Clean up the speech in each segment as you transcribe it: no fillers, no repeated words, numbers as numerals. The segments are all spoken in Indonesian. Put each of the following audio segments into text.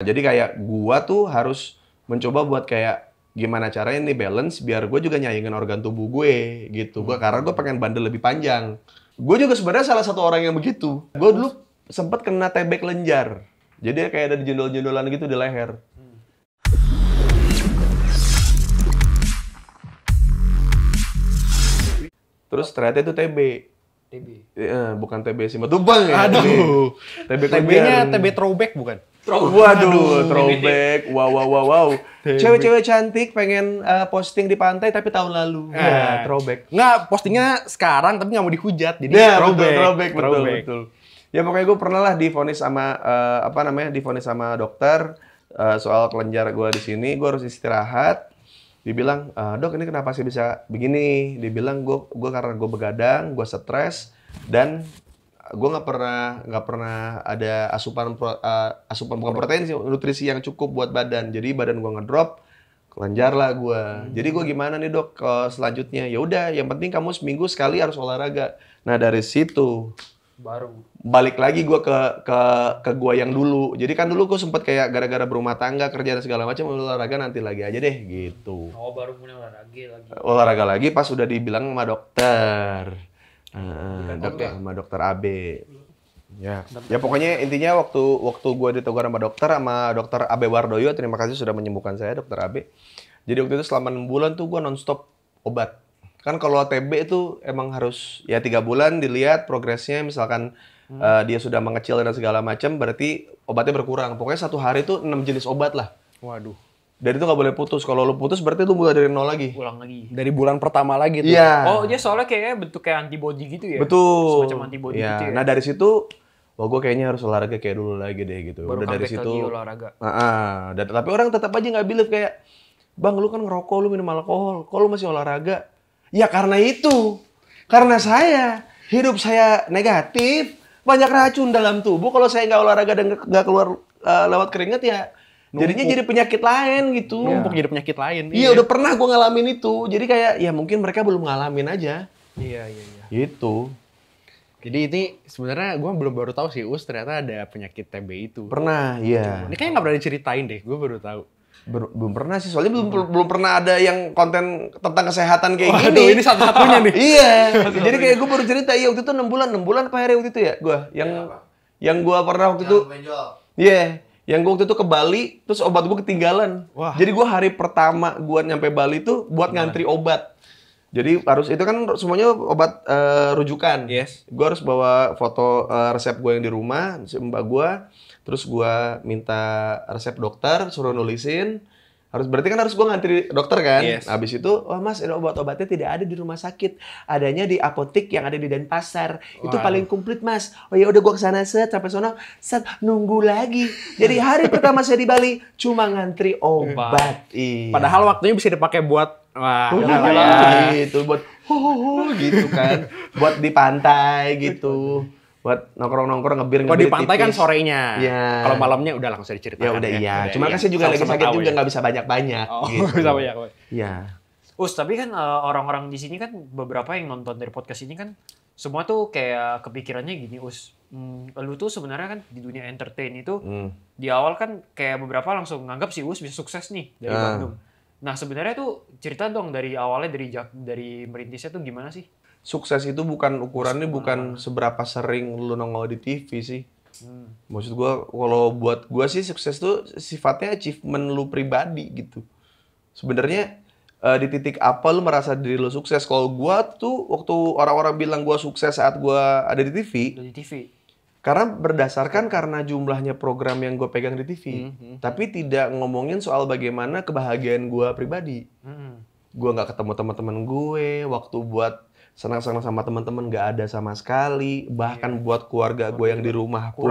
Jadi kayak gua tuh harus mencoba buat kayak gimana caranya nih balance biar gue juga nyaingin organ tubuh gue gitu. Karena gue pengen bandel lebih panjang. Gue juga sebenarnya salah satu orang yang begitu. Gue dulu sempet kena TB kelenjar. Jadi kayak ada jendol-jendolan gitu di leher. Terus ternyata itu TB. Bukan TB Simatupang ya. Aduh. TB TB-nya TB throwback bukan? Waduh, throwback. Wow. Cewek-cewek cantik pengen posting di pantai tapi tahun lalu. Ya, throwback. Nggak, postingnya sekarang tapi nggak mau dihujat. Jadi Ya, throwback. betul. Ya pokoknya gue pernah lah divonis sama divonis sama dokter soal kelenjar gue di sini. Gue harus istirahat. Dibilang, dok ini kenapa sih bisa begini? Dibilang gue karena gue begadang, gue stres dan gue nggak pernah ada asupan bukan protein sih, nutrisi yang cukup buat badan. Jadi badan gue ngedrop, kelenjar lah gue. Jadi gue gimana nih dok selanjutnya? Ya udah, yang penting kamu seminggu sekali harus olahraga. Nah dari situ baru balik lagi gue ke gue yang dulu. Jadi kan dulu gue sempet kayak gara-gara berumah tangga, kerja dan segala macam, olahraga nanti lagi aja deh gitu. oh baru mulai olahraga lagi. Olahraga lagi pas udah dibilang sama dokter. Sama dokter AB. Ya pokoknya intinya waktu gue ditegur sama dokter AB Wardoyo, terima kasih sudah menyembuhkan saya dokter AB. Jadi waktu itu selama 6 bulan tuh gue nonstop obat. Kan kalau TB itu emang harus ya 3 bulan dilihat progresnya, misalkan dia sudah mengecil dan segala macam, berarti obatnya berkurang. Pokoknya satu hari itu 6 jenis obat lah. Waduh. Dan itu nggak boleh putus. Kalau lu putus berarti lu mulai dari nol lagi. Ulang lagi. Dari bulan pertama lagi tuh. Iya. Oh, dia soalnya kayaknya bentuk kayak antibody gitu ya? Betul. Semacam antibody ya. gitu ya? Nah dari situ, wah gue kayaknya harus olahraga kayak dulu lagi deh gitu. Baru Udah dari situ. lagi olahraga. Tapi orang tetap aja nggak believe kayak, bang lu kan ngerokok, lu minum alkohol, kok lu masih olahraga? Ya karena itu. Karena hidup saya negatif, banyak racun dalam tubuh. Kalau saya nggak olahraga dan nggak keluar lewat keringat ya, jadinya jadi penyakit lain gitu. Numpuk jadi penyakit lain. Iya, udah pernah gue ngalamin itu. Jadi kayak, ya mungkin mereka belum ngalamin aja. Iya. Gitu. Jadi ini sebenarnya gue baru tahu sih, ternyata ada penyakit TB itu. Pernah, iya. Ini kayaknya nggak pernah diceritain deh, gue baru tahu. Belum pernah sih, soalnya belum pernah ada yang konten tentang kesehatan kayak Waduh, gini. ini satu-satunya nih. Iya. Jadi kayak gue baru cerita, iya waktu itu 6 bulan apa hari waktu itu ya? Yang gue pernah waktu itu. Iya. Yang gue waktu itu ke Bali, terus obat gue ketinggalan. Wah. Jadi gue hari pertama gue nyampe Bali tuh buat ngantri obat. Jadi itu kan semuanya obat rujukan. Yes. Gue harus bawa foto resep gue yang di rumah, mbak gue. Terus gue minta resep dokter, suruh nulisin. Berarti kan harus gue ngantri dokter kan. Yes. Habis itu, oh mas, obat-obatnya tidak ada di rumah sakit. Adanya di apotek yang ada di Denpasar. Itu paling komplit mas. Oh ya udah gue kesana sampai sono, nunggu lagi. Jadi hari pertama saya di Bali cuma ngantri obat. Iya. Padahal waktunya bisa dipakai buat Gitu buat gitu kan. Buat di pantai gitu. Buat nongkrong-nongkrong ngebir kalau di pantai kan sorenya. Iya. Kalau malamnya udah langsung diceritakan. Ya udah iya. Cuma kan saya juga lagi sakit juga nggak bisa banyak-banyak. Oh, gitu. bisa banyak. Iya. Tapi kan orang-orang di sini kan beberapa yang nonton dari podcast ini kan semua tuh kayak kepikirannya gini, lu tuh sebenarnya kan di dunia entertain itu di awal kan kayak beberapa langsung nganggap si Us bisa sukses nih dari Bandung. Nah sebenarnya tuh cerita dong dari awalnya dari merintisnya tuh gimana sih? Sukses itu ukurannya bukan seberapa sering lu nongol di TV sih. Maksud gua kalau buat gua sih sukses tuh sifatnya achievement lu pribadi gitu. Sebenarnya di titik apa lu merasa diri lu sukses? Kalau gua tuh waktu orang-orang bilang gua sukses saat gua ada di TV. Di TV. Karena karena jumlahnya program yang gue pegang di TV, tapi tidak ngomongin soal bagaimana kebahagiaan gue pribadi. Gue nggak ketemu teman-teman gue, waktu buat senang-senang sama teman-teman nggak ada sama sekali, bahkan buat keluarga gue yang di rumah pun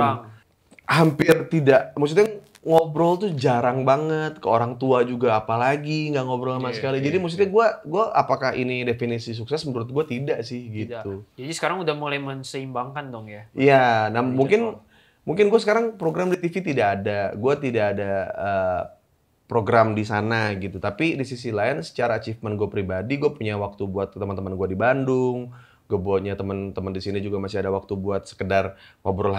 hampir tidak. Maksudnya ngobrol tuh jarang banget, ke orang tua juga apalagi nggak ngobrol sama sekali. Jadi maksudnya gue apakah ini definisi sukses? Menurut gue tidak sih gitu. Jadi sekarang udah mulai menseimbangkan dong ya? Iya, nah mungkin gue sekarang program di TV tidak ada, gue tidak ada program di sana gitu. Tapi di sisi lain secara achievement gue pribadi, gue punya waktu buat teman-teman gue di Bandung. Gue buatnya teman-teman di sini juga masih ada waktu buat sekedar ngobrol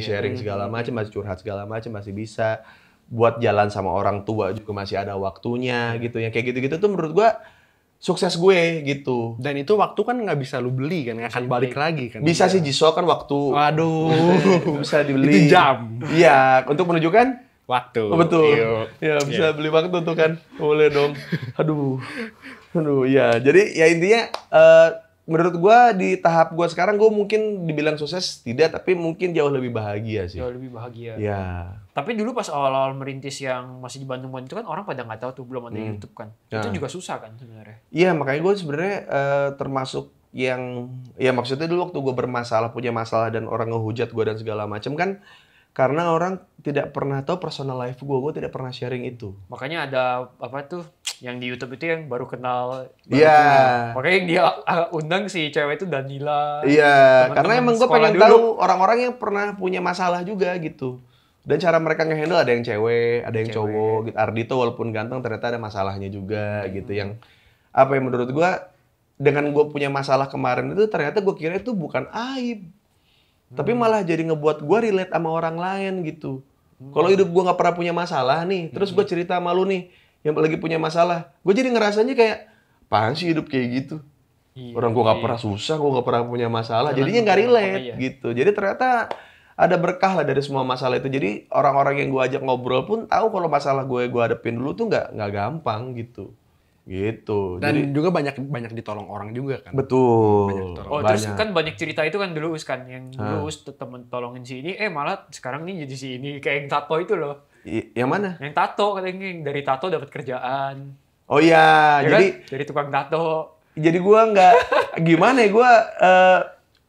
sharing segala macam, masih curhat segala macam, masih bisa. buat jalan sama orang tua juga masih ada waktunya gitu. Yang kayak gitu-gitu tuh menurut gue sukses gue gitu. Dan itu waktu kan nggak bisa lu beli kan, nggak akan balik lagi kan. Bisa sih Jisoo kan waktu. Waduh. Bisa dibeli. Itu jam. Iya, untuk menunjukkan Waktu. oh, betul. Iya. Ya bisa beli waktu tuh kan. Boleh dong. Aduh. Ya. Jadi ya intinya menurut gua di tahap gua sekarang gua mungkin dibilang sukses tidak, tapi mungkin jauh lebih bahagia sih. Jauh lebih bahagia. Ya. Tapi dulu pas awal-awal merintis yang masih di Bandung itu kan orang pada nggak tahu tuh, belum ada YouTube kan. Itu juga susah kan sebenarnya. Iya, makanya gue sebenarnya termasuk yang ya maksudnya dulu waktu gue bermasalah, punya masalah dan orang ngehujat gue dan segala macam kan karena orang tidak pernah tahu personal life gue tidak pernah sharing itu. Makanya ada apa tuh yang di YouTube itu yang baru kenal. Iya. Makanya yang dia undang si cewek itu Danila. Iya, karena teman-teman emang gue sekolah pengen dulu. tahu orang-orang yang pernah punya masalah juga gitu. Dan cara mereka nge-handle ada yang cewek, ada yang cowok gitu. Ardito walaupun ganteng ternyata ada masalahnya juga gitu. Yang apa yang menurut gue dengan gue punya masalah kemarin itu ternyata gue kira itu bukan aib. Tapi malah jadi ngebuat gue relate sama orang lain gitu. Kalau hidup gue nggak pernah punya masalah nih, terus gue cerita sama lu nih yang lagi punya masalah, gue jadi ngerasanya kayak apaan sih hidup kayak gitu. Orang gue nggak pernah susah, gue nggak pernah punya masalah, jadinya nggak relate gitu. Jadi ternyata ada berkah lah dari semua masalah itu. Jadi orang-orang yang gue ajak ngobrol pun tahu kalau masalah gue hadapin dulu tuh nggak gampang gitu. Gitu. Dan jadi, juga banyak ditolong orang juga kan. betul. Oh terus kan banyak cerita itu kan dulu Us kan yang dulu Us temen tolongin si ini malah sekarang nih jadi si ini kayak yang tato itu loh. Yang mana? Yang tato katanya yang dari tato dapat kerjaan. Oh iya, Ya jadi kan? Dari tukang tato. jadi gue nggak gimana ya gue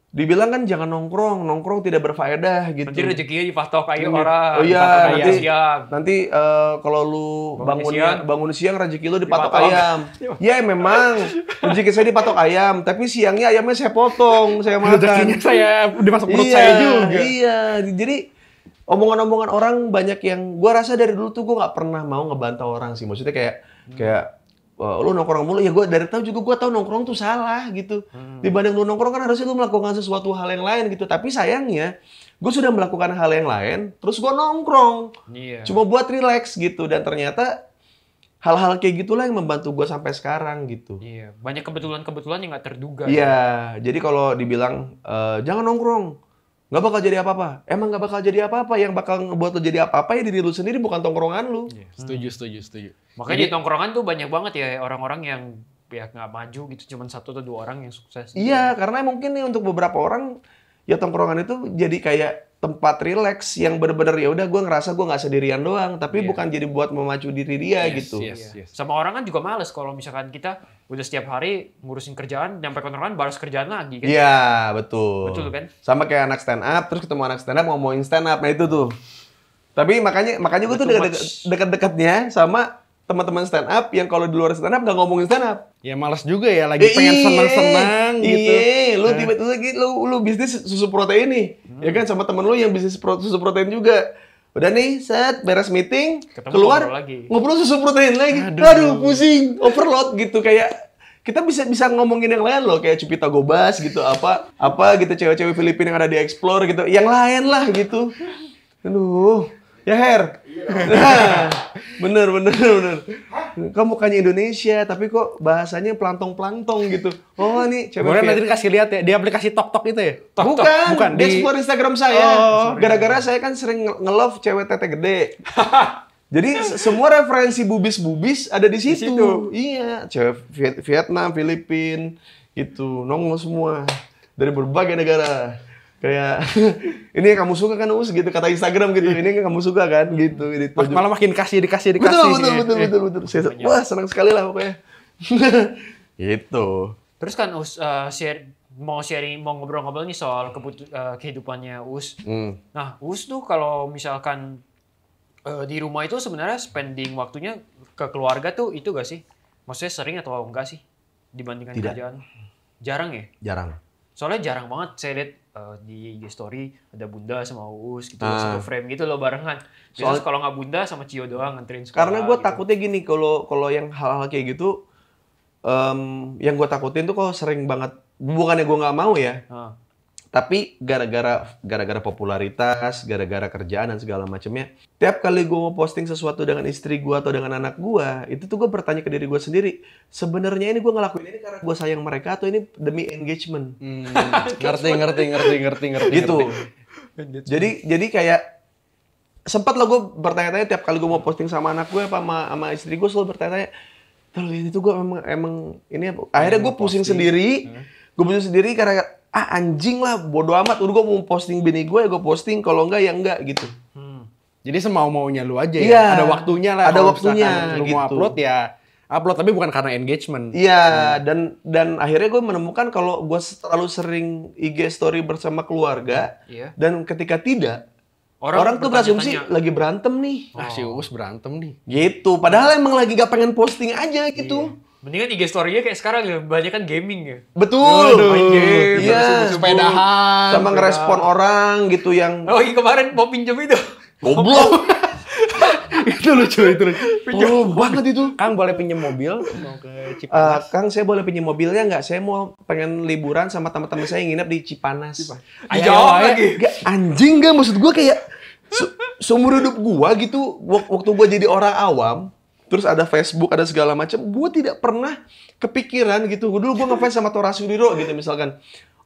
dibilang kan jangan nongkrong tidak berfaedah gitu. Nanti rezekinya dipatok kayak orang. Oh iya, dipatok siang. nanti kalau lu bangun siang rezeki lu dipatok Dipatok. ayam. Ya memang rezeki saya dipatok ayam, tapi siangnya ayamnya saya potong, saya makan. Rezekinya saya dimasuk perut saya juga. Iya, jadi omongan-omongan orang banyak yang gua rasa dari dulu tuh gua nggak pernah mau ngebantah orang sih. Maksudnya kayak lu nongkrong mulu, ya gue dari tahu juga gue tahu nongkrong tuh salah gitu. Dibanding lu nongkrong kan harusnya lu melakukan sesuatu hal yang lain gitu. Tapi sayangnya gue sudah melakukan hal yang lain, terus gue nongkrong. Iya. Cuma buat relax gitu. Dan ternyata hal-hal kayak gitulah yang membantu gue sampai sekarang gitu. Iya. Banyak kebetulan-kebetulan yang nggak terduga. Iya, jadi kalau dibilang jangan nongkrong, nggak bakal jadi apa-apa. Emang nggak bakal jadi apa-apa. Yang bakal ngebuat lo jadi apa-apa ya diri lu sendiri, bukan tongkrongan lu. Setuju. Makanya di tongkrongan tuh banyak banget ya orang-orang yang ya nggak maju gitu, cuma 1 atau 2 orang yang sukses. Iya, karena mungkin nih untuk beberapa orang ya tongkrongan itu jadi kayak tempat relax yang bener-bener ya udah gue ngerasa gue nggak sendirian doang, tapi bukan jadi buat memacu diri dia gitu. Yes. Sama orang kan juga males kalau misalkan kita udah setiap hari ngurusin kerjaan, nyampe kontrakan balas kerjaan lagi kan. Iya, betul. Betul kan? Sama kayak anak stand up, terus ketemu anak stand up ngomongin stand up, nah itu tuh. Tapi makanya gue tuh deket-deketnya sama teman-teman stand up yang kalau di luar stand up nggak ngomongin stand up. Ya malas juga ya, lagi pengen senang-senang gitu. Iya, lu tiba-tiba lu bisnis susu protein nih. Ya kan sama temen lu yang bisnis susu protein juga. Udah nih, set beres meeting, Ketemu keluar ngobrol lagi. ngobrol susu protein lagi. Aduh, pusing, overload gitu kayak kita bisa ngomongin yang lain loh, kayak Cupita Gobas gitu, apa gitu cewek-cewek Filipina yang ada di Explore gitu. Yang lain lah gitu. Aduh. Ya Her, nah, bener. Kamu mukanya Indonesia, tapi kok bahasanya pelantong-pelantong gitu. Oh ini cewek Kemudian nanti dikasih lihat ya, di aplikasi TokTok itu ya? Bukan, dia di explore Instagram saya. Gara-gara saya kan sering nge-love cewek tete gede. Jadi semua referensi bubis-bubis ada di situ. Iya, cewek Vietnam, Filipina, gitu, nongol semua dari berbagai negara. Kayak ini yang kamu suka kan Us gitu kata Instagram gitu. Ini yang kamu suka kan gitu. Malah makin dikasih. Betul. Wah, senang sekali lah pokoknya. Gitu. Terus kan Us mau ngobrol-ngobrol nih soal kehidupannya Us. Nah, Us tuh kalau misalkan di rumah itu sebenarnya spending waktunya ke keluarga tuh itu gak sih? Maksudnya sering atau enggak sih dibandingkan Tidak. kerjaan? Jarang ya? Jarang. Soalnya jarang banget saya lihat di IG story ada Bunda sama Uus gitu satu frame gitu loh barengan. Biasanya kalau nggak Bunda sama Cio doang nganterin sekolah. Karena gue gitu. takutnya gini, kalau yang hal-hal kayak gitu, yang gue takutin tuh kalau sering banget, bukannya gue nggak mau ya, Tapi gara-gara popularitas, gara-gara kerjaan dan segala macamnya, tiap kali gue mau posting sesuatu dengan istri gue atau dengan anak gue, itu tuh gue bertanya ke diri gue sendiri, sebenarnya ini gue ngelakuin ini karena gue sayang mereka atau ini demi engagement? Ngerti. Gitu. Jadi kayak sempat lah gue bertanya-tanya tiap kali gue mau posting sama anak gue apa sama istri gue, selalu bertanya-tanya, terus ini tuh gue emang ini apa? Akhirnya gue pusing sendiri, karena anjing lah, bodo amat, udah gue mau posting bini gue ya gue posting, kalau enggak ya enggak gitu. Jadi semau-maunya lu aja Iya, ya. Ada waktunya lah. ada Kalau waktunya, misalkan lu mau gitu. upload ya upload, tapi bukan karena engagement. Iya, dan akhirnya gue menemukan kalau gue terlalu sering IG story bersama keluarga, Iya. dan ketika tidak, orang tuh berasumsi bertanya-tanya. lagi berantem nih. Ah, si Uus berantem nih. Gitu, padahal emang lagi gak pengen posting aja gitu. Mendingan IG story-nya kayak sekarang ya, banyak kan gaming ya. Betul. Main game, Iya. Sepedahan. Sama ngerespon orang gitu yang Oh iya, kemarin mau pinjam itu. goblok. Itu lucu. Oh, banget itu. Kang boleh pinjam mobil mau ke Cipanas. Kang, saya boleh pinjam mobilnya nggak? Saya mau pengen liburan sama teman-teman saya yang nginep di Cipanas. Dijawab lagi. Gak, anjing gak? Maksud gue kayak seumur hidup gue gitu, waktu gue jadi orang awam, terus ada Facebook, ada segala macam, gue tidak pernah kepikiran gitu. Dulu gue ngefans sama Tora Sudiro gitu misalkan.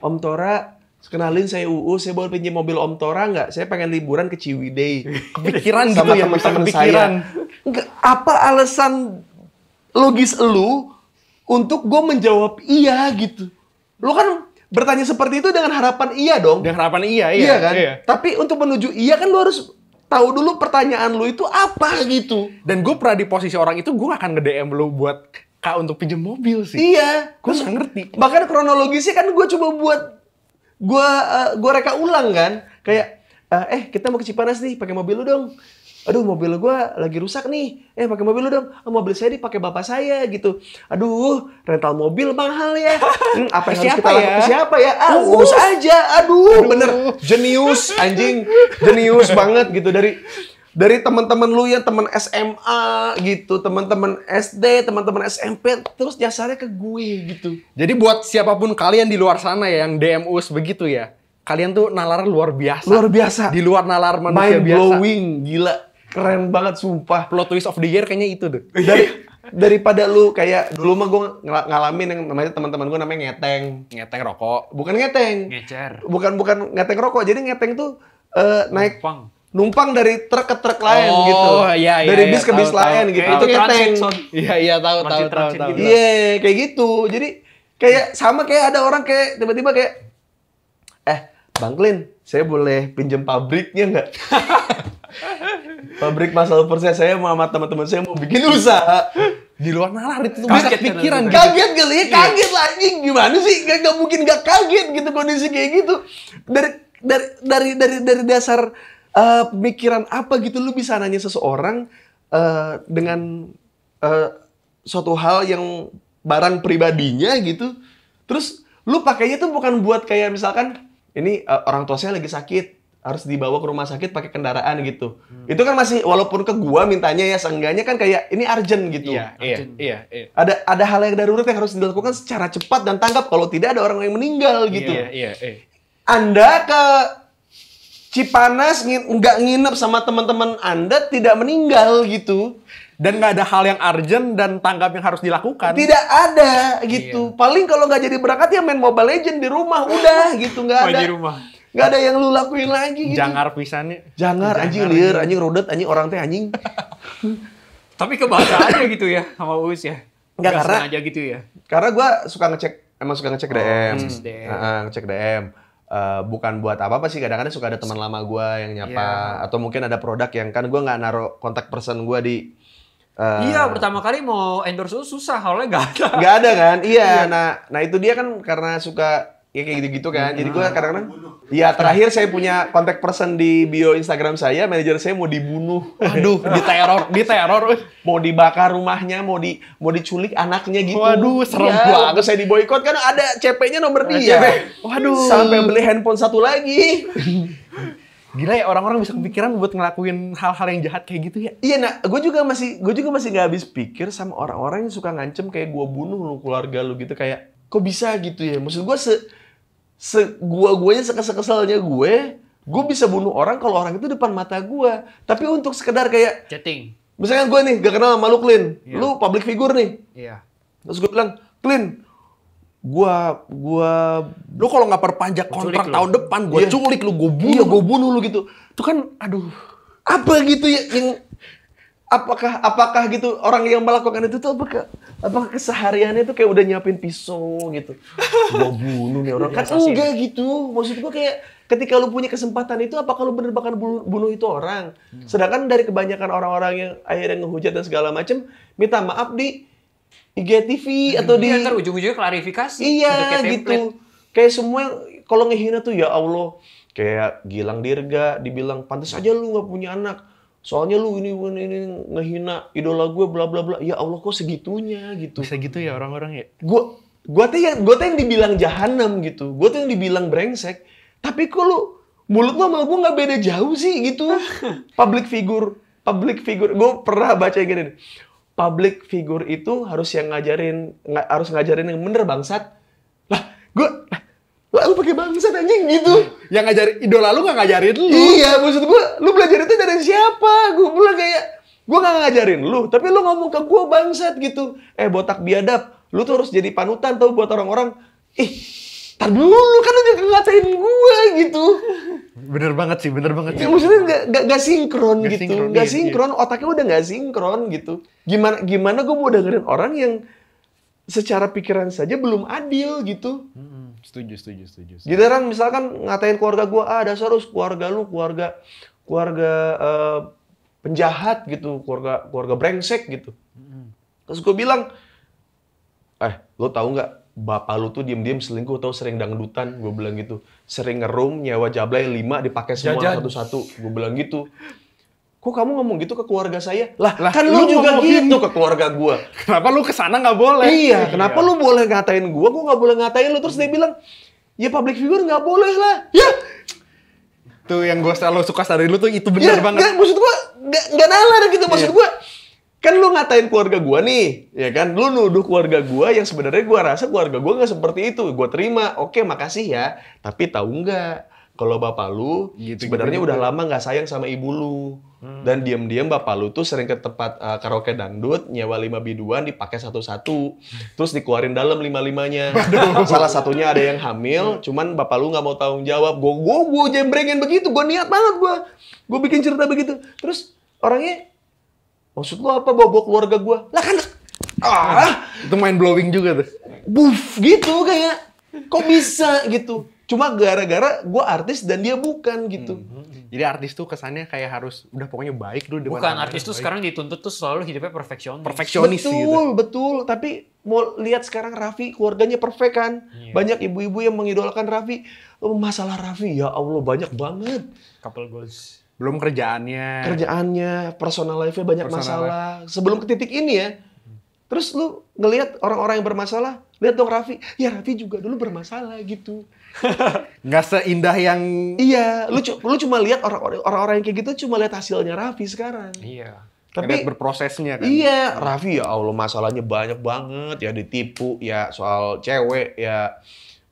Om Tora, kenalin saya UU, saya boleh pinjam mobil Om Tora nggak? Saya pengen liburan ke Ciwidey. Kepikiran Sama gitu ya, teman-teman kepikiran. saya. Nggak, apa alasan logis lu untuk gue menjawab iya gitu? Lu kan bertanya seperti itu dengan harapan iya dong. Dengan harapan iya Kan? Tapi untuk menuju iya kan lu harus tahu dulu pertanyaan lu itu apa gitu. Dan gue pernah di posisi orang itu, gue akan nge-DM lu buat Kak untuk pinjam mobil sih. Iya. Gue nggak ngerti. Bahkan kronologisnya kan gue coba buat gue reka ulang kan. Kayak kita mau ke Cipanas nih, pakai mobil lu dong. Aduh, mobil gue lagi rusak nih. Pakai mobil lu dong. Mobil saya dipakai bapak saya gitu. Aduh, rental mobil mahal ya. Apa yang harus kita lakukan? Siapa ya? Urus aja. Aduh, bener. Jenius, anjing. Jenius banget gitu. Dari teman-teman lu yang teman SMA gitu, teman-teman SD, teman-teman SMP, terus jasarnya ke gue gitu. Jadi buat siapapun kalian di luar sana ya yang DM Uus begitu ya, kalian tuh nalar luar biasa. Luar biasa. Di luar nalar manusia Mind biasa. blowing, gila. Keren banget sumpah. Plot twist of the year kayaknya itu deh. Daripada lu kayak dulu mah gue ngalamin yang namanya teman-teman gue namanya ngeteng. Ngeteng rokok. Bukan ngeteng. Ngecer. Bukan ngeteng rokok. Jadi ngeteng tuh naik Numpang. numpang dari truk ke truk lain Oh, gitu. iya, dari iya, bis ke bis tahu, lain tahu. gitu. Kayak Itu itu ngeteng. transit, Son. Iya tahu. Transit gitu. Iya, kayak gitu. Jadi kayak sama kayak ada orang kayak tiba-tiba kayak Bang Klin, saya boleh pinjam pabriknya nggak? Pabrik Masal Persia, saya sama teman-teman saya mau bikin usaha. Di luar nalar itu tuh Kaget bisa pikiran kan, gitu. Kaget kali ya, kaget lah anjing. Gimana sih? Gak mungkin gak kaget gitu kondisi kayak gitu. Dari dasar pemikiran apa gitu lu bisa nanya seseorang dengan suatu hal yang barang pribadinya gitu. Terus lu pakainya tuh bukan buat kayak misalkan ini orang tua saya lagi sakit, harus dibawa ke rumah sakit pakai kendaraan gitu. Itu kan masih walaupun ke gua mintanya ya seenggaknya kan kayak ini urgent gitu. Iya. Ada hal yang darurat yang harus dilakukan secara cepat dan tanggap, kalau tidak ada orang yang meninggal gitu. Iya. Anda ke Cipanas nggak nginep sama teman-teman Anda tidak meninggal gitu. Dan nggak ada hal yang urgent dan tanggap yang harus dilakukan. Tidak ada gitu. Paling kalau nggak jadi berangkat ya main Mobile Legend di rumah udah gitu, nggak ada. di rumah. Nggak ada yang lu lakuin lagi gitu. Jangar pisannya. Jangar anjing liar, anjing rodet, anjing orang teh anjing. Tapi kebaca aja gitu ya sama Uus ya. Nggak, karena- sengaja gitu ya. Karena gua suka ngecek DM. DM. Ngecek DM. Bukan buat apa-apa sih, kadang-kadang suka ada teman lama gua yang nyapa atau mungkin ada produk yang kan gua nggak naruh kontak person gua di Iya, pertama kali mau endorse Uus susah, soalnya nggak ada. nggak ada kan? Iya. Nah itu dia kan karena suka ya kayak gitu-gitu kan. Jadi gua kadang-kadang terakhir saya punya kontak person di bio Instagram saya, manajer saya mau dibunuh. Aduh, diteror. Mau dibakar rumahnya, mau diculik anaknya gitu. Waduh, serem banget. Terus saya di boykot kan ada CP-nya nomor dia. Waduh. Sampai beli handphone satu lagi. Gila ya, orang-orang bisa kepikiran buat ngelakuin hal-hal yang jahat kayak gitu ya. Iya, nah, gue juga masih nggak habis pikir sama orang-orang yang suka ngancem kayak gue bunuh lu keluarga lu gitu, kayak kok bisa gitu ya? Maksud gue Guanya sekesal-kesalnya gue bisa bunuh orang kalau orang itu depan mata gue. Tapi untuk sekedar kayak, Chatting. misalkan gue nih gak kenal sama lu, Clin. Iya. Lu public figure nih. Iya. Terus gue bilang, Clin, gua Lu kalau nggak perpanjak kontrak tahun depan, gue Iya. culik lu, gue iya bunuh. gue bunuh lu gitu. Itu kan, aduh. Apa gitu ya yang apakah gitu orang yang melakukan itu tuh apakah kesehariannya itu kayak udah nyiapin pisau gitu. Gua bunuh nih orang. Kan Assassin. enggak gitu. Maksud gua kayak ketika lu punya kesempatan itu apakah lu bener bakal bunuh itu orang? Sedangkan dari kebanyakan orang-orang yang akhirnya ngehujat dan segala macem minta maaf di IGTV atau di Iya, ntar ujung-ujungnya klarifikasi. iya Udah kayak gitu. template. Kayak semua kalau ngehina tuh ya Allah. Kayak Gilang Dirga dibilang pantas aja lu nggak punya anak. Soalnya lu ini ngehina idola gue bla bla bla. Ya Allah kok segitunya gitu. Bisa gitu ya orang-orang ya? Gua tuh yang dibilang jahanam gitu. Gua tuh yang dibilang brengsek. Tapi kok lu mulut lu sama gue nggak beda jauh sih gitu. Public figure. Gue pernah baca yang gini nih. Public figure itu harus ngajarin yang bener bangsat. Lah lu pakai bangsat anjing gitu. Yang ngajarin idola lu nggak ngajarin lu. Iya, maksud gue, lu belajar itu dari siapa? Gue bilang kayak, gue nggak ngajarin lu, tapi lu ngomong ke gue bangsat gitu. Botak biadab, lu tuh harus jadi panutan tau buat orang-orang. Tar dulu, kan lu juga ngatain gue gitu. Bener banget sih. Ya, maksudnya nggak sinkron Nggak gitu, sinkron, nggak iya, sinkron, otaknya udah nggak sinkron gitu. Gimana gue mau dengerin orang yang secara pikiran saja belum adil gitu. Setuju. Giliran misalkan ngatain keluarga gue, dasar lu keluarga penjahat gitu, keluarga brengsek gitu. Terus gue bilang, lo tahu nggak, bapak lu tuh diem-diem selingkuh atau sering dangdutan, gue bilang gitu. Sering ngerum, nyewa jablay 5 dipakai semua Jajan. satu-satu, gue bilang gitu. Kok kamu ngomong gitu ke keluarga saya? Lah kan lu lu juga ngomongin. gitu ke keluarga gue. Kenapa lu kesana nggak boleh? Iya, kenapa lu boleh ngatain gue nggak boleh ngatain lu? Terus dia bilang, ya public figure nggak boleh lah. Ya, Tuh yang gue selalu suka dari lu tuh itu bener banget. Nggak, maksud gue nggak nalar gitu. Maksud gue, kan lu ngatain keluarga gue nih, ya kan? Lu nuduh keluarga gue yang sebenarnya gue rasa keluarga gue nggak seperti itu. Gue terima, oke makasih ya. Tapi tahu nggak? Kalau bapak lu Gitu, sebenarnya gitu. udah lama nggak sayang sama ibu lu. Dan diam-diam bapak lu tuh sering ke tempat karaoke dangdut, nyewa 5 biduan dipakai satu-satu. Terus dikeluarin dalam 5-5-nya. Salah satunya ada yang hamil, cuman bapak lu nggak mau tanggung jawab. Gue jembrengin begitu, gue niat banget gue bikin cerita begitu. Terus orangnya, maksud lu apa bawa keluarga gue? Lah kan, Itu mind blowing juga tuh. buff gitu kayak, kok bisa gitu. Cuma gara-gara gue artis dan dia bukan gitu. Jadi artis tuh kesannya kayak harus udah pokoknya baik dulu. depan Bukan, kamera, artis tuh baik. sekarang dituntut tuh selalu hidupnya perfeksionis. Perfeksionis gitu. Betul. Tapi mau lihat sekarang Raffi keluarganya perfect kan. Iya. Banyak ibu-ibu yang mengidolakan Raffi. Masalah Raffi ya Allah banyak banget. Couple goals. Belum kerjaannya. Kerjaannya, personal life-nya banyak Personal masalah. Sebelum ke titik ini ya. Terus lu ngelihat orang-orang yang bermasalah, lihat dong Raffi. Ya Raffi juga dulu bermasalah gitu. Nggak seindah yang... Iya, lu cuma lihat orang-orang yang kayak gitu cuma lihat hasilnya Raffi sekarang. Iya. Tapi Tapi berprosesnya kan. iya, Raffi ya Allah masalahnya banyak banget ya, ditipu ya, soal cewek ya,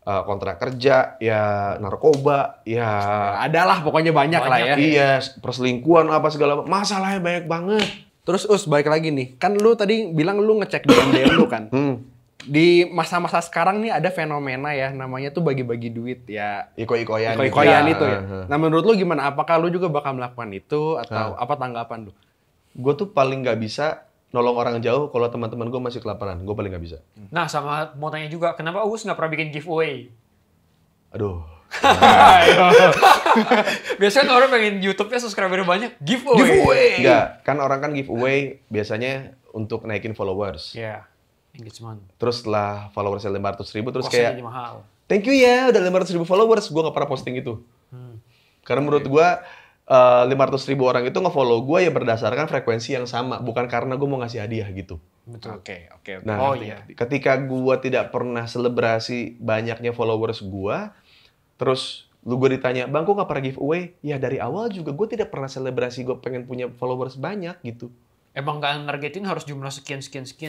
kontrak kerja ya, narkoba ya, Adalah pokoknya banyak lah ya. iya perselingkuhan apa segala masalahnya banyak banget. Terus balik lagi nih. Kan lu tadi bilang lu ngecek DM lu kan. Di masa-masa sekarang nih ada fenomena ya, namanya tuh bagi-bagi duit ya. Iko-ikoyan. Iko-ikoyan gitu. itu ya. Nah menurut lu gimana? Apakah lu juga bakal melakukan itu? Atau apa tanggapan lu? Gue tuh paling nggak bisa nolong orang jauh kalau teman-teman gue masih kelaparan. Gue paling nggak bisa. Nah, sama mau tanya juga, kenapa Uus nggak pernah bikin giveaway? Aduh. Biasanya kan orang pengen YouTube-nya subscriber banyak, giveaway. Enggak, kan orang kan giveaway biasanya untuk naikin followers. Iya, engagement. Terus setelah followersnya 500.000 terus Costnya kayak jadi mahal. thank you ya udah 500.000 followers. Gue nggak pernah posting itu. Karena menurut gue 500.000 orang itu nge-follow gue ya berdasarkan frekuensi yang sama, bukan karena gue mau ngasih hadiah gitu. Betul. Oke. Nah, Oh, iya. ketika gue tidak pernah selebrasi banyaknya followers gue, terus gue ditanya, bang kok nggak pernah giveaway? Ya dari awal juga gue tidak pernah selebrasi gue pengen punya followers banyak gitu. Emang nggak nargetin harus jumlah sekian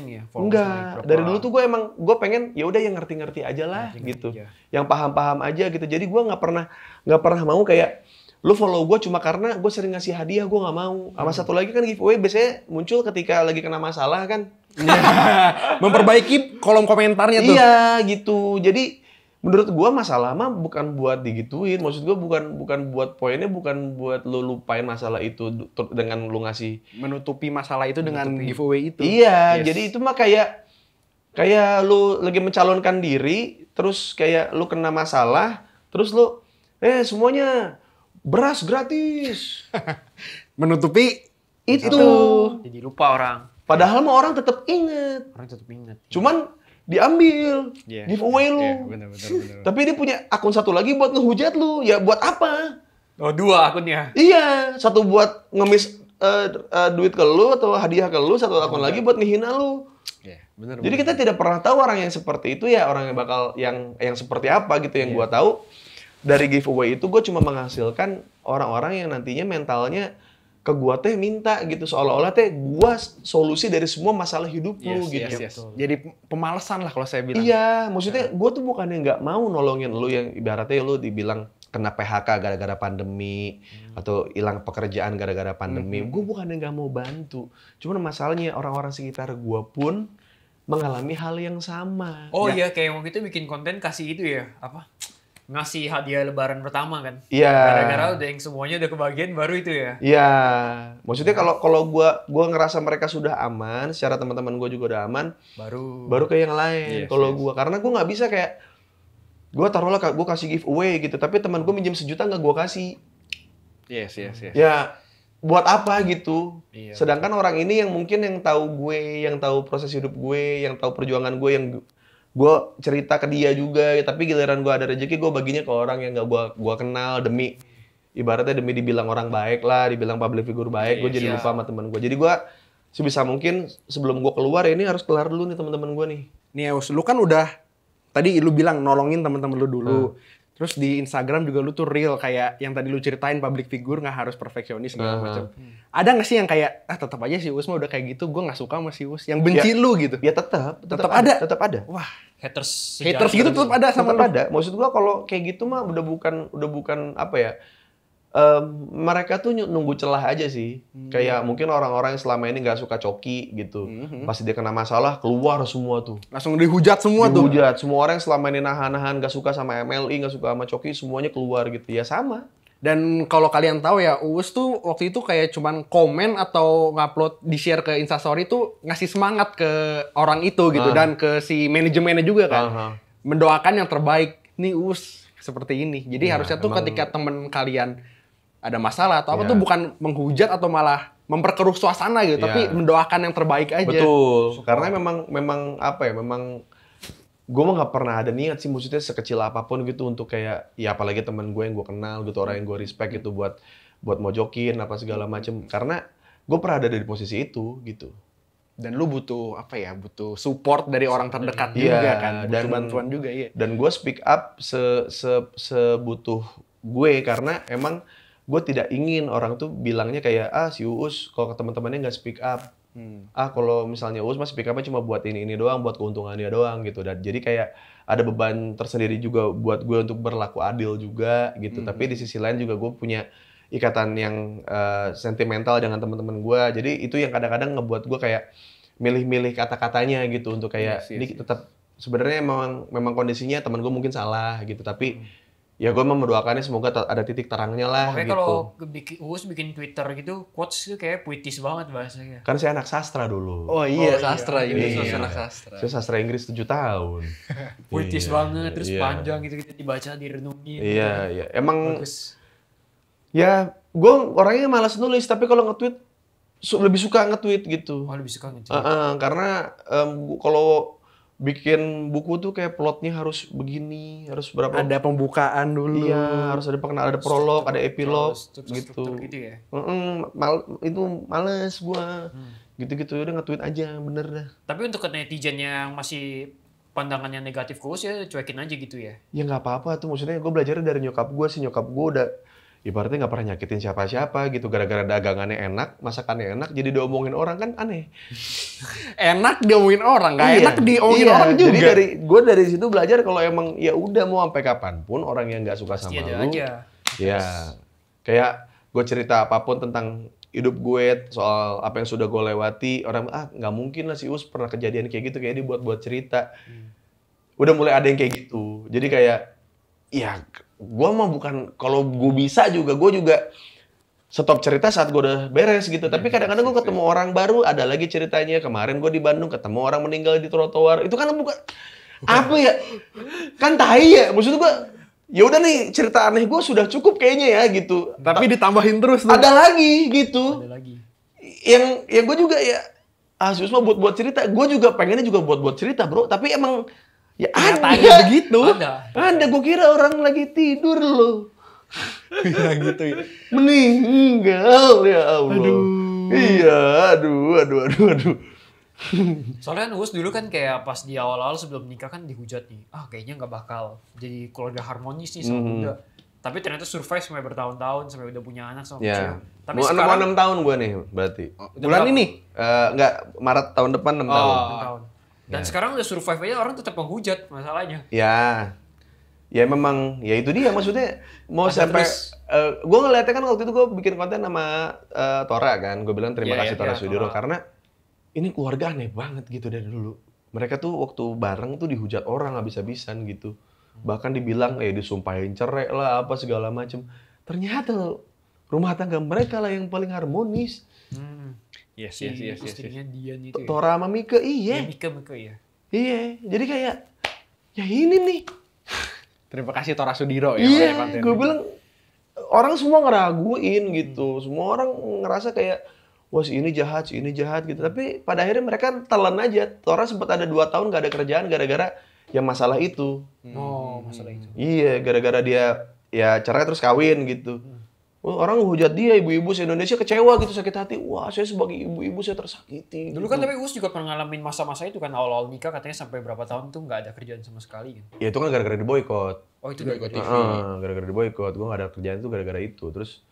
ya? Followers naik Enggak, berapa? dari dulu tuh gue pengen ya udah yang ngerti-ngerti aja lah gitu, yang paham-paham aja gitu. Jadi gue nggak pernah mau kayak lu follow gue cuma karena gue sering ngasih hadiah, gue nggak mau. Sama satu lagi kan giveaway biasanya muncul ketika lagi kena masalah kan. Memperbaiki kolom komentarnya tuh. Iya gitu. Jadi menurut gue masalah mah bukan buat digituin. Maksud gue bukan buat poinnya bukan buat lu lupain masalah itu dengan lu ngasih. Menutupi masalah itu dengan giveaway itu. Iya, jadi itu mah kayak lu lagi mencalonkan diri, terus kayak lu kena masalah, terus lu semuanya beras gratis. Menutupi itu. Jadi lupa orang. Padahal mah orang tetap inget. Orang tetap ingat. Cuman diambil giveaway lu. Bener. Tapi dia punya akun satu lagi buat ngehujat lu. Ya buat apa? Oh, 2 akunnya. Iya, satu buat ngemis duit ke lu atau hadiah ke lu, satu akun lagi buat ngehina lu. Bener. Jadi kita tidak pernah tahu orang yang seperti itu ya, orang yang bakal yang seperti apa gitu. Yang gua tahu dari giveaway itu gue cuma menghasilkan orang-orang yang nantinya mentalnya ke gua teh minta gitu, seolah-olah teh gua solusi dari semua masalah hidup lu gitu. Yes. Jadi pemalesan lah kalau saya bilang. Iya, maksudnya gua tuh bukannya nggak mau nolongin lu yang ibaratnya lu dibilang kena PHK gara-gara pandemi atau hilang pekerjaan gara-gara pandemi. Gua bukannya nggak mau bantu. Cuman masalahnya orang-orang sekitar gua pun mengalami hal yang sama. Oh iya, kayak waktu itu bikin konten kasih itu ya, apa? Ngasih hadiah lebaran pertama kan. Iya. Gara-gara udah yang semuanya udah kebagian baru itu ya. Iya. Maksudnya kalau gua ngerasa mereka sudah aman, secara teman-teman gua juga udah aman, baru ke yang lain. Kalau gua karena gua nggak bisa kayak gua taruhlah gua kasih giveaway gitu, tapi teman gua minjem 1 juta nggak gua kasih. Yes. Ya buat apa gitu? Iya. Sedangkan orang ini yang mungkin yang tahu gue, yang tahu proses hidup gue, yang tahu perjuangan gue, yang gue cerita ke dia juga, tapi giliran gue ada rezeki gue baginya ke orang yang gak gue kenal demi ibaratnya demi dibilang orang baik lah, dibilang public figure baik, gue jadi lupa sama teman gue. Jadi gue sebisa mungkin sebelum gue keluar ini harus kelar dulu nih teman-teman gue nih. Nih Eus, lu kan udah tadi lu bilang nolongin teman-teman lu dulu. Terus di Instagram juga lu tuh real kayak yang tadi lu ceritain public figure nggak harus perfeksionis segala macam. Ada nggak sih yang kayak tetap aja si Us mah udah kayak gitu, gue nggak suka sama si Us, yang benci lu gitu? Ya tetap ada. Wah, Haters gitu tetap ada sama lu. ada. Maksud gua kalau kayak gitu mah udah bukan apa ya? Mereka tuh nunggu celah aja sih. Kayak mungkin orang-orang yang selama ini nggak suka Coki gitu. Pasti dia kena masalah keluar semua tuh. Langsung dihujat semua tuh. Dihujat. Semua orang yang selama ini nahan-nahan nggak suka sama MLI, nggak suka sama Coki, semuanya keluar gitu. Ya sama. Dan kalau kalian tahu ya, Uus tuh waktu itu kayak cuman komen atau ngupload di-share ke Instastory tuh ngasih semangat ke orang itu gitu. Dan ke si manajemennya juga kan. Mendoakan yang terbaik. Nih Uus seperti ini. Jadi harusnya tuh ketika temen kalian ada masalah atau apa tuh bukan menghujat atau malah memperkeruh suasana gitu. Tapi mendoakan yang terbaik aja. Betul. Karena memang apa ya, memang gue mah nggak pernah ada niat sih, maksudnya sekecil apapun gitu untuk kayak ya apalagi teman gue yang gue kenal gitu, orang yang gue respect gitu buat mojokin apa segala macem, karena gue pernah ada di posisi itu gitu. Dan lu butuh apa ya, butuh support dari orang terdekat juga kan, butuh bantuan juga ya. Dan gue speak up sebutuh gue karena emang gue tidak ingin orang tuh bilangnya kayak si Uus kalau ke teman-temannya nggak speak up. Kalau misalnya Uus mas speak up-nya cuma buat ini doang, buat keuntungannya doang gitu. Dan jadi kayak ada beban tersendiri juga buat gue untuk berlaku adil juga gitu. Tapi di sisi lain juga gue punya ikatan yang sentimental dengan teman-teman gue. Jadi itu yang kadang-kadang ngebuat gue kayak milih-milih kata-katanya gitu untuk kayak ini tetap sebenarnya memang kondisinya teman gue mungkin salah gitu. Tapi ya gue mendoakannya semoga ada titik terangnya lah. Makanya gitu. kalau Uus bikin Twitter gitu, quotes itu kayak puitis banget bahasanya. Kan saya anak sastra dulu. Oh iya, sastra ini. Iya. Anak sastra. Saya sastra Inggris 7 tahun. Puitis banget, terus panjang gitu kita dibaca, direnungin. Iya. Emang bagus. ya gue orangnya malas nulis, tapi kalau nge-tweet lebih suka nge-tweet gitu. Oh, lebih suka gitu. Karena kalau bikin buku tuh kayak plotnya harus begini, harus berapa? Ada pembukaan dulu. Iya, harus ada ada prolog, ada epilog, gitu. Gitu ya. Itu males gua. Gitu-gitu udah nge-tweet aja, bener dah. Tapi untuk ke netizen yang masih pandangannya negatif ke Uus ya cuekin aja gitu ya. Ya nggak apa-apa tuh, maksudnya gue belajarnya dari nyokap gue sih. Nyokap gue udah ibaratnya nggak pernah nyakitin siapa-siapa gitu, gara-gara dagangannya enak, masakannya enak, jadi diomongin orang kan aneh. Enak diomongin orang, nggak enak diomongin iya. orang juga. Jadi dari situ belajar kalau emang ya udah mau sampai kapanpun orang yang nggak suka Pasti sama ada lu, aja. ya kayak gue cerita apapun tentang hidup gue, soal apa yang sudah gue lewati, orang nggak mungkin lah si Us pernah kejadian kayak gitu, kayak dia buat cerita. Udah mulai ada yang kayak gitu, jadi kayak ya gue mah bukan, kalau gue bisa juga gue juga stop cerita saat gue udah beres gitu. Tapi kadang-kadang gue ketemu orang baru, ada lagi ceritanya. Kemarin gue di Bandung ketemu orang meninggal di trotoar. Itu kan bukan apa ya? Kan tai ya. Maksud gue, ya udah nih cerita aneh gue sudah cukup kayaknya ya gitu. Tapi ditambahin terus tuh. Ada lagi gitu. Ada lagi. Yang gue juga ya, Susma buat cerita. Gue juga pengennya juga buat cerita bro. Tapi emang ya ada begitu. Ada, gue kira orang lagi tidur loh. Ya gitu ya. Meninggal ya Allah. Iya, aduh. Soalnya kan Uus dulu kan kayak pas di awal-awal sebelum nikah kan dihujat nih. Kayaknya nggak bakal jadi keluarga harmonis nih sama Bunda. Tapi ternyata survive sampai bertahun-tahun, sampai udah punya anak sama Ya. Tapi Mau sekarang 6 tahun gue nih berarti. Bulan ini? Enggak, Maret tahun depan 6 tahun. 6 tahun. Dan sekarang udah survive aja orang tetap menghujat masalahnya. Ya memang, ya itu dia maksudnya mau Ada sampai terus. gue ngeliatnya kan waktu itu gue bikin konten sama Tora kan, gue bilang terima kasih Tora Sudiro Tora. karena ini keluarga aneh banget gitu dari dulu. Mereka tuh waktu bareng tuh dihujat orang habis-habisan gitu, bahkan dibilang disumpahin cerai lah apa segala macem. Ternyata rumah tangga mereka lah yang paling harmonis. Yes. Istrinya Dian itu ya. Tora sama Mika, iya. Mika ya. Iya, jadi kayak ya ini nih. Terima kasih Tora Sudiro ya. Iya, gue bilang orang semua ngeraguin gitu. Semua orang ngerasa kayak wah si ini jahat gitu. Tapi pada akhirnya mereka telan aja. Tora sempat ada 2 tahun gak ada kerjaan gara-gara ya masalah itu. Masalah itu. Iya, gara-gara dia ya cerai terus kawin gitu. Orang hujat dia, ibu-ibu se-Indonesia kecewa gitu, sakit hati. Wah, saya sebagai ibu-ibu saya tersakiti. Dulu kan tapi Uus juga pernah ngalamin masa-masa itu kan awal-awal nikah katanya sampai berapa tahun tuh nggak ada kerjaan sama sekali kan. Ya itu kan gara-gara diboykot. Oh itu gara-gara TV. Gara-gara diboykot, gue gak ada kerjaan itu gara-gara itu. Terus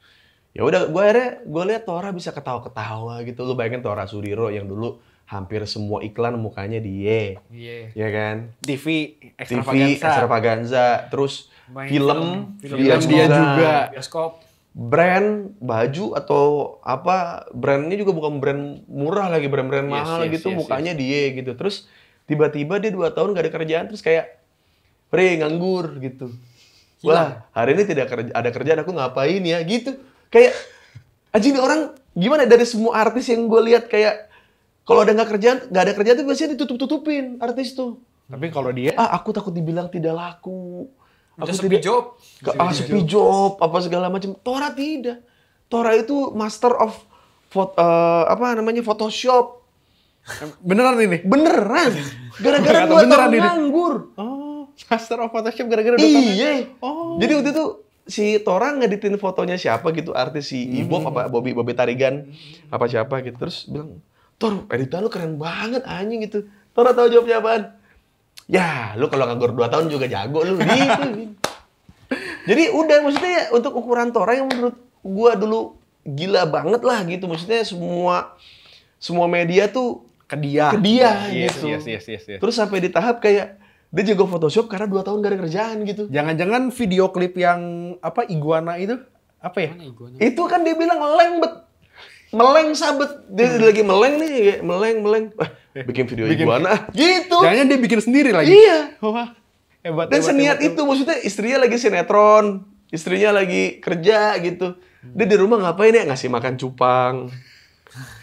ya udah, gue lihat Tora bisa ketawa-ketawa gitu. Lu bayangin Tora Sudiro yang dulu hampir semua iklan mukanya dia, ya kan? TV Extravaganza, terus Main film dia juga. Bioskop. Brand baju atau apa, brandnya juga bukan brand murah lagi, brand-brand mahal gitu, mukanya dia gitu. Terus tiba-tiba dia 2 tahun gak ada kerjaan, terus kayak nganggur gitu. Wah, hari ini tidak ada kerjaan, aku ngapain ya gitu. Kayak anjing nih orang gimana, dari semua artis yang gue lihat kayak kalau ada nggak ada kerjaan tuh biasanya ditutup-tutupin artis tuh. Tapi kalau dia aku takut dibilang tidak laku. Aku sepi job. Sepi job apa segala macam. Tora tidak. Tora itu master of Photoshop. beneran ini? Beneran. Gara-gara 2 tahun nganggur. Oh, master of Photoshop gara-gara 2 tahun. Iya. Jadi waktu itu si Tora ngeditin fotonya siapa gitu, artis si Ibob apa Bobby Tarigan apa siapa gitu, terus bilang, "Tor, editan lu keren banget anjing gitu." Tora tahu jawabnya apaan? "Ya, lu kalau nganggur 2 tahun juga jago lu." Gitu. Jadi udah, maksudnya ya, untuk ukuran Tora yang menurut gua dulu gila banget lah gitu. Maksudnya semua media tuh ke dia gitu. Yes. Terus sampai di tahap kayak dia jago Photoshop karena 2 tahun gak ada kerjaan gitu. Jangan-jangan video klip yang iguana itu apa ya? Itu kan dia bilang meleng sabet. Dia lagi meleng nih, meleng. Wah, bikin video iguana gitu. Jangan dia bikin sendiri lagi. Iya. Wah, hebat. Dan seniat itu, maksudnya istrinya lagi sinetron, istrinya lagi kerja gitu. Dia di rumah ngapain ya? Ngasih makan cupang,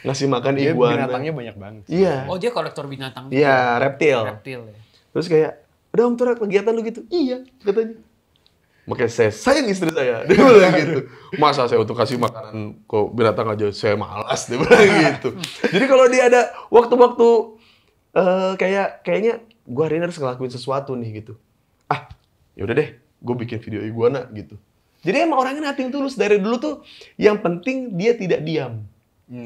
ngasih makan iguana. Binatangnya banyak banget. Iya. Oh dia kolektor binatang. Iya, reptil. Reptil ya. Terus kayak, udah Om Tora kegiatan lu gitu? Iya, katanya. Makanya saya sayang istri saya. Dia bilang gitu. Masa saya untuk kasih makanan ke binatang aja saya malas, dia bilang gitu. Jadi kalau dia ada waktu-waktu kayaknya gue hari ini harus ngelakuin sesuatu nih gitu. Yaudah deh, gue bikin video iguana gitu. Jadi emang orangnya nothing tulus dari dulu tuh. Yang penting dia tidak diam.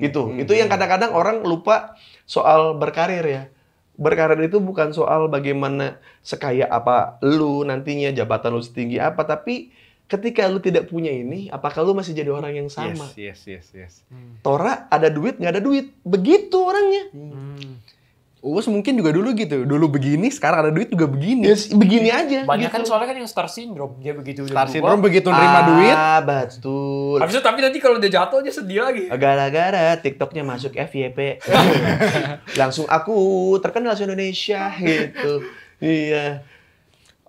Itu yang kadang-kadang orang lupa soal berkarir ya. Berkarir itu bukan soal bagaimana sekaya apa lu nantinya, jabatan lu setinggi apa, tapi ketika lu tidak punya ini, apakah lu masih jadi orang yang sama? Yes. Tora ada duit, nggak ada duit. Begitu orangnya. Uus mungkin juga dulu gitu. Dulu begini, sekarang ada duit juga begini. Ya, begini aja. Banyak kan gitu. soalnya kan yang star syndrome. Dia begitu udah Star berubah. syndrome begitu nerima duit. Betul. Habis itu tapi nanti kalau dia jatuh aja sedih lagi. Gara-gara TikToknya masuk FYP. Langsung aku terkenal di Indonesia gitu. Iya.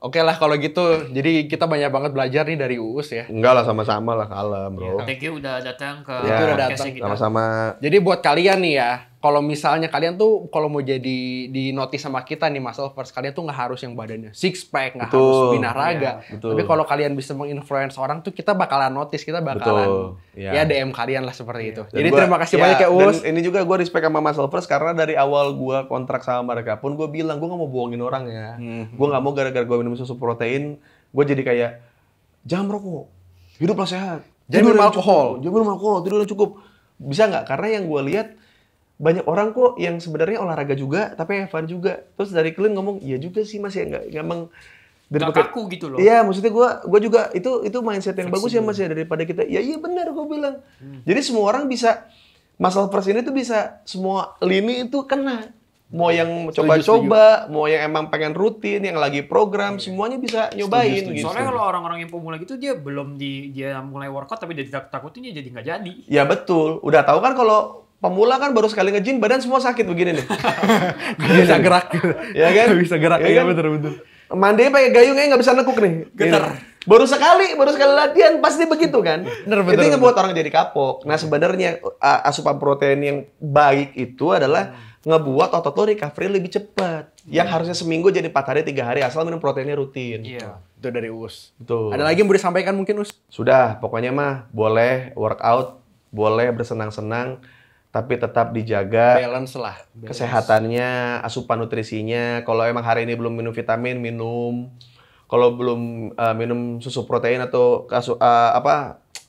Oke lah kalau gitu. Jadi kita banyak banget belajar nih dari Uus ya. Enggak lah, sama-sama lah, kalem bro. Thank you udah datang ke Ya, udah podcast datang. kita. Sama-sama. Jadi buat kalian nih ya, kalau misalnya kalian tuh kalau mau jadi di notice sama kita nih Mas Lovers, kalian tuh nggak harus yang badannya six pack, nggak Betul. harus binaraga. Iya, betul. Tapi kalau kalian bisa menginfluence orang tuh kita bakalan notice, kita bakalan Betul. ya DM kalian lah seperti itu. Dan Jadi gua- terima kasih banyak ya Uus. Dan ini juga gue respect sama Mas Lovers karena dari awal gue kontrak sama mereka pun gue bilang gue nggak mau bohongin orang ya. Gue nggak mau gara-gara gue minum susu protein gue jadi kayak jangan merokok, hiduplah sehat, Jangan minum tidur yang alkohol. cukup, jangan minum alkohol, tidur yang cukup. Bisa nggak? Karena yang gue lihat banyak orang kok yang sebenarnya olahraga juga tapi have fun juga. Terus dari kalian ngomong, iya juga sih Mas ya nggak emang Gak kaku gitu loh. Iya, maksudnya gue juga itu mindset yang bagus ya Mas ya daripada kita. Ya iya benar gue bilang. Jadi semua orang bisa Mas Lovers ini tuh bisa semua lini itu kena. Mau yang coba-coba, mau yang emang pengen rutin, yang lagi program, semuanya bisa nyobain gitu. Soalnya kalau orang-orang yang pemula gitu dia belum dia mulai workout tapi dia takutin dia jadi nggak jadi. Ya betul. Udah tahu kan kalau pemula kan baru sekali nge-gym badan semua sakit begini nih. Nggak bisa gerak. Ya kan? Nggak bisa gerak, Ya iya kan? betul. Mandi pakai gayungnya nggak bisa nekuk nih. Getar. Baru sekali latihan pasti begitu kan. Bener, Itu yang ngebuat orang jadi kapok. Nah sebenarnya asupan protein yang baik itu adalah ngebuat otot lo recovery lebih cepat. Yang harusnya seminggu jadi 4 hari, 3 hari asal minum proteinnya rutin. Iya. Itu dari Uus. Betul. Ada lagi yang mau disampaikan mungkin Us? Sudah, pokoknya mah boleh workout, boleh bersenang-senang, tapi tetap dijaga Balance lah. kesehatannya, asupan nutrisinya. Kalau emang hari ini belum minum vitamin, minum. Kalau belum minum susu protein atau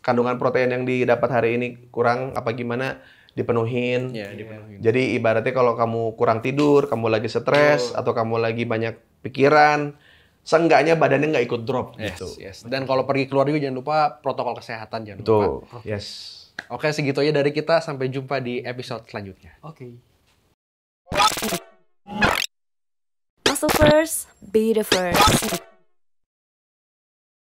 kandungan protein yang didapat hari ini kurang apa gimana, dipenuhin. Ya, dipenuhi. Jadi ibaratnya kalau kamu kurang tidur, kamu lagi stres atau kamu lagi banyak pikiran, seenggaknya badannya nggak ikut drop gitu. Yes. Dan kalau pergi keluar juga jangan lupa protokol kesehatan jangan lupa. Betul. Yes. Oke, segitu aja dari kita. Sampai jumpa di episode selanjutnya. Oke. Muscle first, be the first.